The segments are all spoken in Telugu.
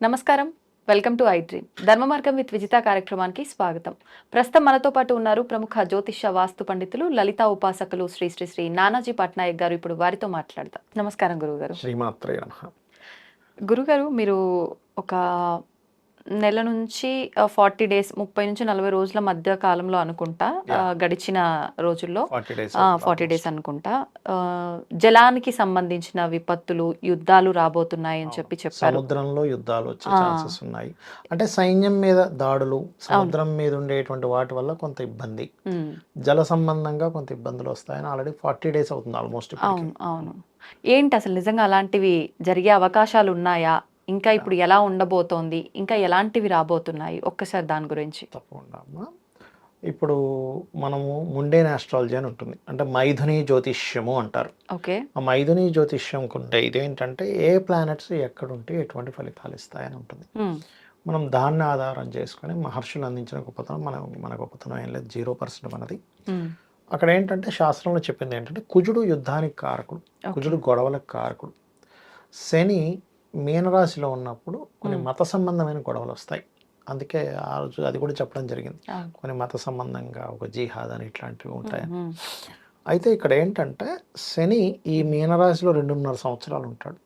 నమస్కారం. Welcome to I dream. ధర్మ మార్గం విత్ విజిత కార్యక్రమానికి స్వాగతం. ప్రస్తుతం మనతో పాటు ఉన్నారు ప్రముఖ జ్యోతిష్య వాస్తు పండితులు, లలితా ఉపాసకులు శ్రీ శ్రీ శ్రీ నానాజీ పట్నాయక్ గారు. ఇప్పుడు వారితో మాట్లాడదాం. నమస్కారం గురుగారు. శ్రీమాత్రే నమః. గురుగారు, మీరు ఒక నెల నుంచి 40 డేస్ 30 నుంచి 40 రోజుల మధ్య కాలంలో అనుకుంటా, గడిచిన రోజుల్లో 40 డేస్ అనుకుంటా, జలానికి సంబంధించిన విపత్తులు, యుద్ధాలు రాబోతున్నాయి అని చెప్పారు. సముద్రంలో యుద్ధాలు వచ్చే ఛాన్సెస్ ఉన్నాయి. అంటే సైన్యం మీద దాడులు, సముద్రం మీద ఉండేటువంటి వాటి వల్ల కొంత ఇబ్బంది, జల సంబంధంగా కొంత ఇబ్బందులు వస్తాయని ఆల్రెడీ 40 డేస్ అవుతుంది ఆల్మోస్ట్. అవును. ఏంటి అసలు నిజంగా అలాంటివి జరిగే అవకాశాలు ఉన్నాయా? ఇంకా ఇప్పుడు ఎలా ఉండబోతోంది? ఇంకా ఎలాంటివి రాబోతున్నాయి? ఒక్కసారి దాని గురించి. తప్పకుండా అమ్మా. ఇప్పుడు మనము ముండేన్ ఆస్ట్రాలజీ అని ఉంటుంది, అంటే మైథుని జ్యోతిష్యము అంటారు. ఓకే. ఆ మైథుని జ్యోతిష్యం కుంటే ఇదేంటంటే ఏ ప్లానెట్స్ ఎక్కడుంటే ఎటువంటి ఫలితాలు ఇస్తాయని ఉంటుంది. మనం దాన్ని ఆధారం చేసుకొని మహర్షులు అందించిన గొప్పతనం మన గొప్పతనం ఏం లేదు, 0% మనది. అక్కడ ఏంటంటే శాస్త్రంలో చెప్పింది ఏంటంటే కుజుడు యుద్ధానికి కారకుడు, కుజుడు గొడవలకు కారకుడు. శని మీనరాశిలో ఉన్నప్పుడు కొన్ని మత సంబంధమైన గొడవలు వస్తాయి. అందుకే ఆ రోజు అది కూడా చెప్పడం జరిగింది, కొన్ని మత సంబంధంగా ఒక జిహాద్ అని ఇట్లాంటివి ఉంటాయని. అయితే ఇక్కడ ఏంటంటే శని ఈ మీనరాశిలో 2.5 సంవత్సరాలు ఉంటాడు.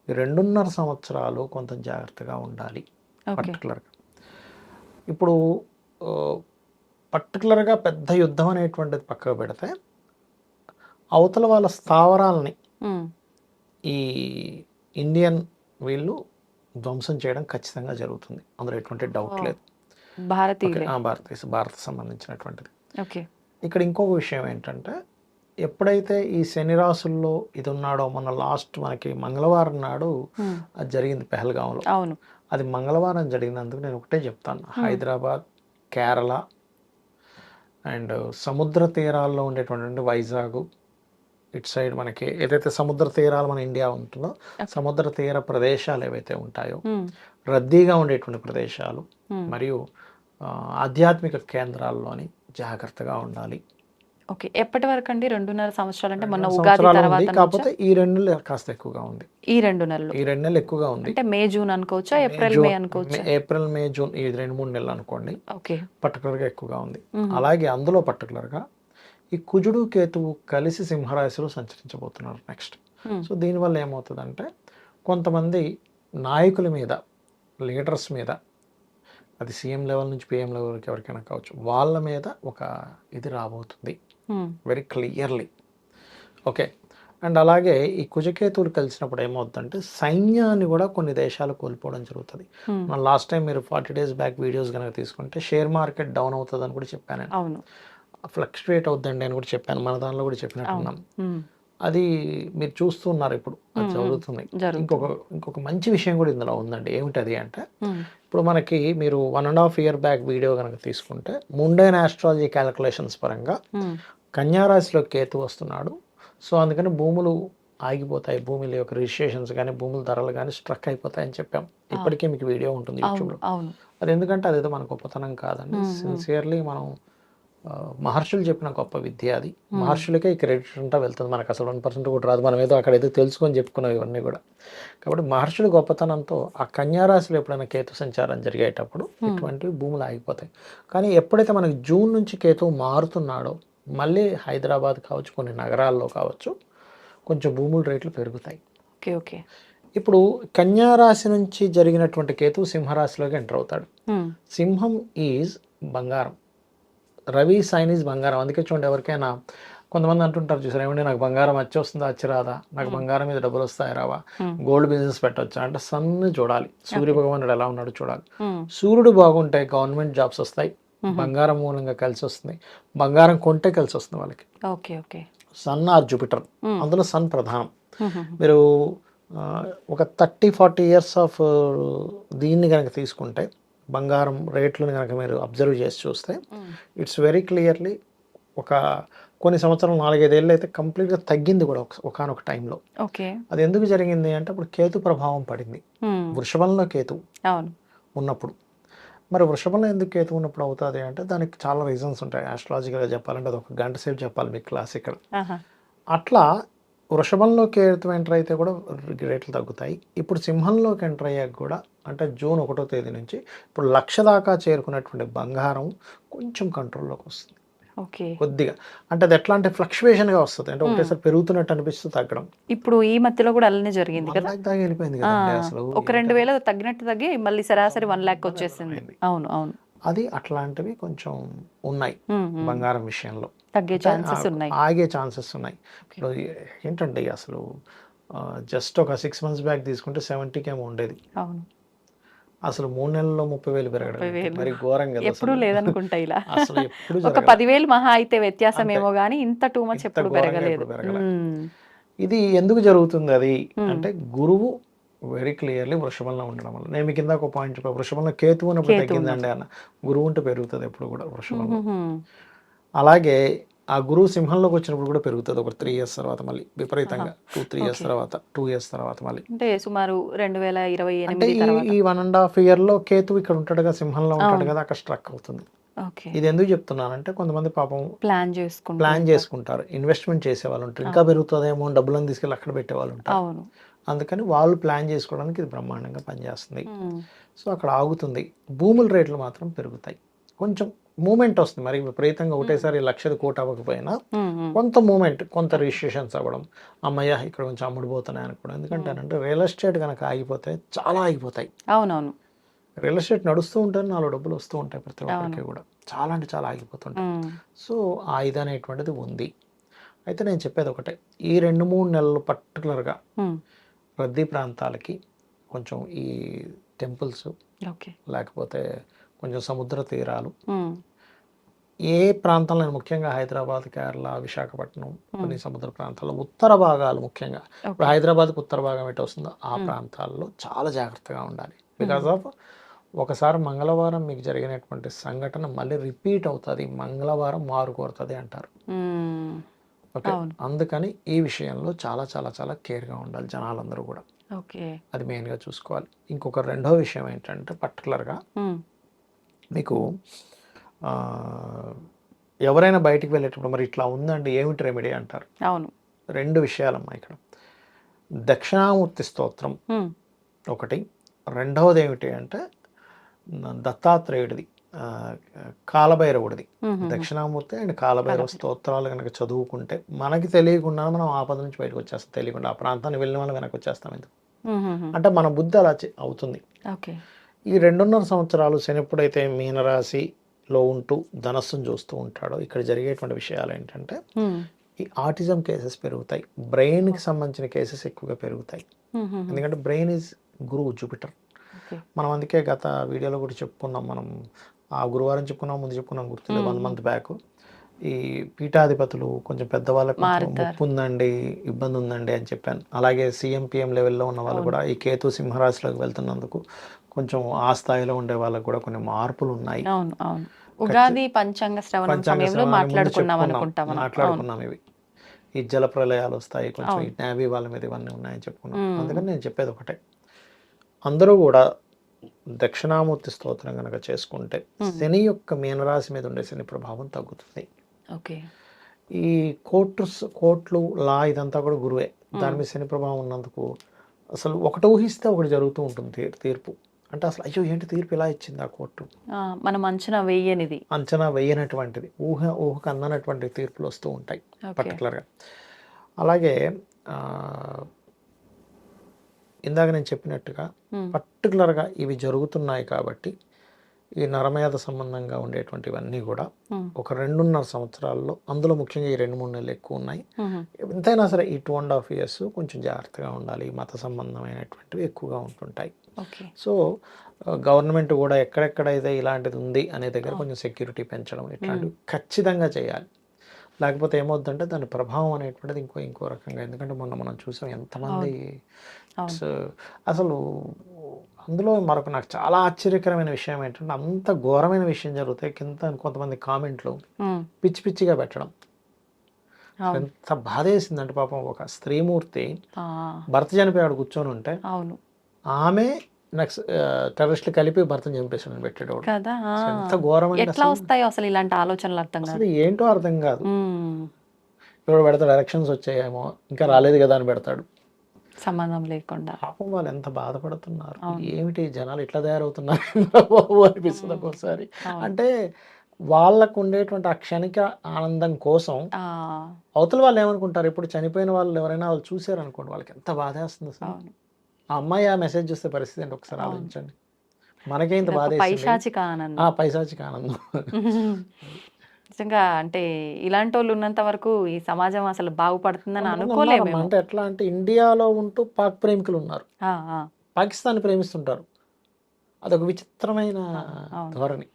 ఈ 2.5 సంవత్సరాలు కొంత జాగ్రత్తగా ఉండాలి పర్టికులర్గా. ఇప్పుడు పర్టికులర్గా పెద్ద యుద్ధం అనేటువంటిది పక్కకు పెడితే అవతల వాళ్ళ స్థావరాలని ఈ ఇండియన్ వీళ్ళు ధ్వంసం చేయడం ఖచ్చితంగా జరుగుతుంది, అందులో ఎటువంటి డౌట్ లేదు. భారత సంబంధించినటువంటిది. ఇక్కడ ఇంకొక విషయం ఏంటంటే ఎప్పుడైతే ఈ శని రాసుల్లో ఇది ఉన్నాడో, మన లాస్ట్ మనకి మంగళవారం నాడు అది జరిగింది పెహల్గాంలో. అది మంగళవారం జరిగినందుకు నేను ఒకటే చెప్తాను, హైదరాబాద్, కేరళ అండ్ సముద్ర తీరాల్లో ఉండేటువంటి వైజాగ్, ఇటు సైడ్ మనకి ఏదైతే సముద్ర తీరాలు మన ఇండియా ఉంటుందో, సముద్ర తీర ప్రదేశాలు ఏవైతే ఉంటాయో, రద్దీగా ఉండేటువంటి ప్రదేశాలు మరియు ఆధ్యాత్మిక కేంద్రాల్లోని జాగ్రత్తగా ఉండాలి. ఓకే. ఎప్పటి వరకు అండి? 2.5 సంవత్సరాలు అంటే మొన్న ఉగాది తర్వాత. కాకపోతే ఈ 2 నెలలు కాస్త ఎక్కువగా ఉంది. ఈ 2 నెలలు ఎక్కువగా ఉంది. అంటే మే జూన్ అనుకోవచ్చా? ఏప్రిల్ మే అనుకోవచ్చా? ఏప్రిల్ మే జూన్ ఈ 2-3 నెలలు అనుకోండి. ఓకే. పర్టికులర్గా ఎక్కువగా ఉంది. అలాగే అందులో పర్టికులర్గా ఈ కుజుడు కేతువు కలిసి సింహరాశిలో సంచరించబోతున్నారు నెక్స్ట్. సో దీనివల్ల ఏమవుతుందంటే కొంతమంది నాయకుల మీద, లీడర్స్ మీద, అది సీఎం లెవెల్ నుంచి పిఎం లెవెల్కి ఎవరికైనా కావచ్చు, వాళ్ళ మీద ఒక ఇది రాబోతుంది వెరీ క్లియర్లీ. ఓకే. అండ్ అలాగే ఈ కుజకేతువులు కలిసినప్పుడు ఏమవుతుందంటే సైన్యాన్ని కూడా కొన్ని దేశాలు కోల్పోవడం జరుగుతుంది. మన లాస్ట్ టైం మీరు 40 డేస్ బ్యాక్ వీడియోస్ కనుక తీసుకుంటే షేర్ మార్కెట్ డౌన్ అవుతుంది అని కూడా చెప్పాను, ఫ్లక్చువేట్ అవుద్దండి అని కూడా చెప్పాను, మన దానిలో కూడా చెప్పినట్టున్నాం. అది మీరు చూస్తున్నారు, ఇప్పుడు అది జరుగుతుంది. ఇంకొక మంచి విషయం కూడా ఇందులో ఉందండి. ఏమిటది అంటే ఇప్పుడు మనకి మీరు 1.5 year బ్యాక్ వీడియో కనుక తీసుకుంటే ముండైన్ ఆస్ట్రాలజీ క్యాలిక్యులేషన్స్ పరంగా కన్యారాశిలో కేతు వస్తున్నాడు. సో అందుకని భూములు ఆగిపోతాయి, భూముల యొక్క రిజిస్ట్రేషన్స్ కానీ భూముల ధరలు కానీ స్ట్రక్ అయిపోతాయని చెప్పాం. ఇప్పటికీ మీకు వీడియో ఉంటుంది యూట్యూబ్లో. అది ఎందుకంటే అదేదో మన గొప్పతనం కాదండి, సిన్సియర్లీ మనం మహర్షులు చెప్పిన గొప్ప విద్య అది. మహర్షులకే ఈ క్రెడిట్ అంతా వెళ్తుంది, మనకు అసలు 1% కూడా రాదు. మనం ఏదో అక్కడ ఏదో తెలుసుకొని చెప్పుకున్నాం ఇవన్నీ కూడా. కాబట్టి మహర్షుల గొప్పతనంతో ఆ కన్యారాశిలో ఎప్పుడైనా కేతు సంచారం జరిగేటప్పుడు ఇటువంటి భూములు ఆగిపోతాయి. కానీ ఎప్పుడైతే మనకి జూన్ నుంచి కేతువు మారుతున్నాడో మళ్ళీ హైదరాబాద్ కావచ్చు, కొన్ని నగరాల్లో కావచ్చు, కొంచెం భూముల రేట్లు పెరుగుతాయి. ఓకే. ఇప్పుడు కన్యారాశి నుంచి జరిగినటువంటి కేతువు సింహరాశిలోకి ఎంటర్ అవుతాడు. సింహం ఈజ్ బంగారం, రవి సైన్ ఈజ్ బంగారం. అందుకే చూడండి, ఎవరికైనా కొంతమంది అంటుంటారు చూసారు, ఏమంటే నాకు బంగారం వచ్చి వస్తుందా, వచ్చి రాదా, నాకు బంగారం మీద డబ్బులు వస్తాయి రావా, గోల్డ్ బిజినెస్ పెట్టొచ్చా అంటే సన్ చూడాలి, సూర్య భగవానుడు ఎలా ఉన్నాడో చూడాలి. సూర్యుడు బాగుంటే గవర్నమెంట్ జాబ్స్ వస్తాయి, బంగారం మూలంగా కలిసి వస్తుంది, బంగారం కొంటే కలిసి వస్తుంది వాళ్ళకి. సన్ ఆర్ జూపిటర్, అందులో సన్ ప్రధానం. మీరు ఒక 30-40 years ఆఫ్ దీన్ని కనుక తీసుకుంటే బంగారం రేట్లను కనుక మీరు అబ్జర్వ్ చేసి చూస్తే ఇట్స్ వెరీ క్లియర్లీ ఒక కొన్ని సంవత్సరాలు 4-5 ఏళ్ళు అయితే కంప్లీట్గా తగ్గింది కూడా ఒకనొక టైంలో. అది ఎందుకు జరిగింది అంటే అప్పుడు కేతు ప్రభావం పడింది, వృషభంలో కేతు ఉన్నప్పుడు. మరి వృషభంలో ఎందుకు కేతు ఉన్నప్పుడు అవుతుంది అంటే దానికి చాలా రీజన్స్ ఉంటాయి. ఆస్ట్రాలజికల్గా చెప్పాలంటే అది 1 గంట సేపు చెప్పాలి మీకు క్లాసికల్. అట్లా వృషభంలోకి కేతు ఎంటర్ అయితే కూడా రేట్లు తగ్గుతాయి. ఇప్పుడు సింహంలోకి ఎంటర్ అయ్యాక కూడా అంటే జూన్ 1వ తేదీ నుంచి ఇప్పుడు 1,00,000 దాకా చేరుకున్నటువంటి బంగారం కొంచెం కంట్రోల్లోకి వస్తుంది ఓకే. కొద్దిగా. అంటే అది ఎట్లా అంటే ఫ్లక్చువేషన్గా వస్తుంది, అంటే ఒకటేసారి పెరుగుతున్నట్టు అనిపిస్తూ తగ్గడం. ఇప్పుడు ఈ మధ్యలో కూడా అలానే జరిగింది 1 కదా. లాక్ దాకా వెళ్ళిపోయింది కదండి అసలు. ఒక 2,000 తగ్గినట్టు తగ్గి మళ్ళీ సరాసరి 1,00,000 వచ్చేసింది. అవును, అవును. అది అట్లాంటివి కొంచెం ఉన్నాయి బంగారం విషయంలో. తగ్గే ఛాన్సెస్ ఉన్నాయి. ఆగే ఛాన్సెస్ ఉన్నాయి. ఇప్పుడు ఏంటంటే అసలు జస్ట్ ఒక 6 months బ్యాక్ తీసుకుంటే 70K ఉండేది. అవును. అసలు 3 నెలల్లో 30,000 పెరగడం మరి ఘోరంగా ఎప్పుడు లేదనుకుంటా ఇలా. అసలు ఎప్పుడు ఒక 10,000 మహా అయితే వ్యత్యాసం ఏమో గానీ ఇంత టూ మచ్ ఎప్పుడు పెరగలేదు. ఇది ఎందుకు జరుగుతుంది అది అంటే గురువు వెరీ క్లియర్లీ వృషభంలో ఉండడం వల్ల. నేను మీకు కింద ఒక పాయింట్ చెప్పాను, వృషభంలో కేతు ఉన్నప్పుడు తగ్గిందండి అన్న. గురువు ఉంటే పెరుగుతుంది ఎప్పుడు కూడా వృషభంలో. అలాగే ఆ గురువు సింహంలోకి వచ్చినప్పుడు కూడా పెరుగుతుంది ఒక 3 years తర్వాత మళ్ళీ విపరీతంగా 2-3 years తర్వాత 2 years తర్వాత మళ్ళీ. అంటే సుమారు 2028 అంటే ఈ 1.5 year లో కేతు ఇక్కడ ఉంటాడు కదా, సింహంలో ఉంటాడు కదా, అక్కడ స్ట్రక్ అవుతుంది. ఇది ఎందుకు చెప్తున్నానంటే కొంతమంది పాపం ప్లాన్ చేసుకుంటారు, ఇన్వెస్ట్మెంట్ చేసే వాళ్ళు ఉంటారు, ఇంకా పెరుగుతుందేమో డబ్బులను తీసుకెళ్ళి అక్కడ పెట్టే వాళ్ళు ఉంటారు. అందుకని వాళ్ళు ప్లాన్ చేసుకోవడానికి ఇది బ్రహ్మాండంగా పనిచేస్తుంది. సో అక్కడ ఆగుతుంది. భూముల రేట్లు మాత్రం పెరుగుతాయి, కొంచెం మూమెంట్ వస్తుంది. మరి విపరీతంగా ఒకటేసారి 1,00,000 కోటి అవ్వకపోయినా కొంత మూమెంట్, కొంత రిజిస్ట్రేషన్స్ అవ్వడం, అమ్మయ్య ఇక్కడ కొంచెం అమ్ముడుపోతున్నాయి అనుకోవడం. ఎందుకంటే రియల్ ఎస్టేట్ కనుక ఆగిపోతే చాలా ఆగిపోతాయి. అవునవును. రియల్ ఎస్టేట్ నడుస్తూ ఉంటాయి, 4 డబ్బులు వస్తూ ఉంటాయి ప్రతి ఒక్కరికి కూడా, చాలా అంటే చాలా ఆగిపోతుంటాయి. సో ఆ ఇది అనేటువంటిది ఉంది. అయితే నేను చెప్పేది ఒకటే, ఈ 2-3 నెలలు పర్టికులర్గా రద్దీ ప్రాంతాలకి కొంచెం ఈ టెంపుల్స్ లేకపోతే కొంచెం సముద్ర తీరాలు, ఏ ప్రాంతాల్లో ముఖ్యంగా హైదరాబాద్, కేరళ, విశాఖపట్నం, కొన్ని సముద్ర ప్రాంతాల్లో ఉత్తర భాగాలు ముఖ్యంగా, ఇప్పుడు హైదరాబాద్కి ఉత్తర భాగం ఎటు వస్తుందో ఆ ప్రాంతాల్లో చాలా జాగ్రత్తగా ఉండాలి. బికాస్ ఆఫ్ ఒకసారి మంగళవారం మీకు జరిగినటువంటి సంఘటన మళ్ళీ రిపీట్ అవుతుంది, మంగళవారం మారు కోరుతుంది అంటారు. ఓకే, అందుకని ఈ విషయంలో చాలా చాలా చాలా కేర్గా ఉండాలి జనాలందరూ కూడా. అది మెయిన్గా చూసుకోవాలి. ఇంకొక రెండో విషయం ఏంటంటే పర్టికులర్గా మీకు ఎవరైనా బయటికి వెళ్ళేటప్పుడు మరి ఇట్లా ఉందండి ఏమిటి రెమెడీ అంటారు. అవును, 2 విషయాలమ్మా ఇక్కడ. దక్షిణామూర్తి స్తోత్రం ఒకటి, రెండవది ఏమిటి అంటే దత్తాత్రేయుడిది, కాలభైరవుడిది. దక్షిణామూర్తి అండ్ కాలభైరవ స్తోత్రాలు కనుక చదువుకుంటే మనకి తెలియకుండా మనం ఆపద నుంచి బయటకు వచ్చేస్తాం, తెలియకుండా ఆ ప్రాంతాన్ని వెళ్ళిన వాళ్ళు వెనక్కి వచ్చేస్తాం. ఎందుకు అంటే మన బుద్ధి అలా అవుతుంది. ఈ 2.5 సంవత్సరాలు శని ఎప్పుడైతే మీనరాశిలో ఉంటూ ధనస్సును చూస్తూ ఉంటాడో ఇక్కడ జరిగేటువంటి విషయాలు ఏంటంటే ఈ ఆటిజం కేసెస్ పెరుగుతాయి, బ్రెయిన్కి సంబంధించిన కేసెస్ ఎక్కువగా పెరుగుతాయి. ఎందుకంటే బ్రెయిన్ ఈజ్ గురువు, జూపిటర్. మనం అందుకే గత వీడియోలో కూడా చెప్పుకున్నాం, మనం ఆ గురువారం చెప్పుకున్నాం, ముందు చెప్పుకున్నాం గుర్తుంది 1 month బ్యాక్. ఈ పీఠాధిపతులు కొంచెం పెద్దవాళ్ళకి ముప్పు ఉందండి, ఇబ్బంది ఉందండి అని చెప్పాను. అలాగే CM-PM లెవెల్లో ఉన్న వాళ్ళు కూడా ఈ కేతు సింహరాశిలోకి వెళ్తున్నందుకు కొంచెం ఆ స్థాయిలో ఉండే వాళ్ళకి కూడా కొన్ని మార్పులు ఉన్నాయి. ఉగాది పంచాంగ శ్రవణం సమయంలో మాట్లాడుకున్నాం ఇవి. ఈ జల ప్రళయాలు వస్తాయి, కొంచెం ఈ నేవీ వాళ్ళ మీద ఇవన్నీ ఉన్నాయని చెప్పుకున్నాం. అందుకని నేను చెప్పేది ఒకటే, అందరూ కూడా దక్షిణామూర్తి స్తోత్రం కనుక చేసుకుంటే శని యొక్క మీనరాశి మీద ఉండే శని ప్రభావం తగ్గుతుంది. ఈ కోర్ట్లు లా ఇదంతా కూడా గురువే, దాని మీద శని ప్రభావం ఉన్నందుకు అసలు ఒకటి ఊహిస్తే ఒకటి జరుగుతూ ఉంటుంది తీర్పు. అంటే అసలు అయ్యో ఏంటి తీర్పు ఇలా ఇచ్చింది ఆ కోర్టు, మనం అంచనా వేయనటువంటిది, ఊహకు అందనటువంటి తీర్పులు వస్తూ ఉంటాయి పర్టికులర్గా. అలాగే ఇందాక నేను చెప్పినట్టుగా పర్టికులర్గా ఇవి జరుగుతున్నాయి కాబట్టి ఈ నరమేధ సంబంధంగా ఉండేటువంటివన్నీ కూడా ఒక 2.5 సంవత్సరాల్లో, అందులో ముఖ్యంగా ఈ 2-3 నెలలు ఎక్కువ ఉన్నాయి. ఎంతైనా సరే ఈ 2.5 years కొంచెం జాగ్రత్తగా ఉండాలి, మత సంబంధమైనటువంటివి ఎక్కువగా ఉంటుంటాయి. సో గవర్నమెంట్ కూడా ఎక్కడెక్కడైతే ఇలాంటిది ఉంది అనే దగ్గర కొంచెం సెక్యూరిటీ పెంచడం ఇట్లాంటివి ఖచ్చితంగా చేయాలి. లేకపోతే ఏమవుతుందంటే దాని ప్రభావం అనేటువంటిది ఇంకో రకంగా. ఎందుకంటే మొన్న మనం చూసాం ఎంతమంది అసలు. అందులో మరొక నాకు చాలా ఆశ్చర్యకరమైన విషయం ఏంటంటే అంత ఘోరమైన విషయం జరుగుతాయి, కింద కొంతమంది కామెంట్లు పిచ్చి పిచ్చిగా పెట్టడం. ఎంత బాధ వేసిందంటే పాపం ఒక స్త్రీమూర్తి భర్త చనిపోయాడు కూర్చొని ఉంటే ఆమె నెక్స్ట్ టెర్రరిస్టులు కలిపి భర్తను చంపేసాడని పెట్టాడు. ఎంత ఘోరమైన అసలు ఇలాంటి ఆలోచనలు అసలు ఏంటో అర్థం కాదు. ఇప్పుడు పెడతాడు ఎలక్షన్స్ వచ్చాయేమో ఇంకా రాలేదు కదా అని పెడతాడు. సంబంధం లేకుండా. పాపం వాళ్ళు ఎంత బాధపడుతున్నారు, అవును. ఏమిటి జనాలు ఇట్లా తయారవుతున్నారు బాబు అనిపిస్తుంది ఒక్కోసారి. అవును. అంటే వాళ్ళకు ఉండేటువంటి ఆ క్షణిక ఆనందం కోసం ఆ, అవతల వాళ్ళు ఏమనుకుంటారు, ఇప్పుడు చనిపోయిన వాళ్ళు ఎవరైనా వాళ్ళు చూసారు అనుకోండి, వాళ్ళకి ఎంత బాధేస్తుంది అసలు. అవును. ఆ అమ్మాయి ఆ మెసేజ్ చూస్తే పరిస్థితి ఏంటి ఒకసారి అవును. ఆలోచించండి. మనకే ఇంత ఇదొక బాధ వేసింది, పైశాచిక ఆ ఆనందం. పైశాచిక ఆనందం. నిజంగా అంటే ఇలాంటి వాళ్ళు ఉన్నంత వరకు ఈ సమాజం అసలు బాగుపడుతుందని కొంతమంది ఉన్నారమ్మా, అనుకోలేమేమో. అంటే ఎట్లా అంటే ఇండియాలో ఉంటూ పాక్ ప్రేమికులు ఉన్నారు, ఆ, ఆ, పాకిస్తాన్ ప్రేమిస్తుంటారు. అదొక విచిత్రమైన అవును. ధోరణి.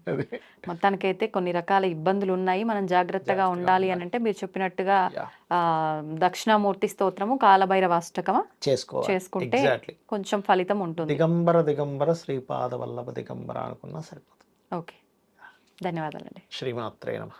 అదే మొత్తానికైతే కొన్ని రకాల ఇబ్బందులు ఉన్నాయి. మనం జాగ్రత్తగా ఉండాలి అని అంటే మీరు చెప్పినట్టుగా యా, దక్షిణామూర్తి స్తోత్రము, కాలభైరవ అష్టకము చేసుకోవాలి చేసుకుంటే ఎగ్జాక్ట్లీ. కొంచెం ఫలితం ఉంటుంది. దిగంబర దిగంబర శ్రీపాద వల్లభ దిగంబర అనుకున్నా సరిపోతుంది. ఓకే. ధన్యవాదాలండి. శ్రీమాత్రే నమః.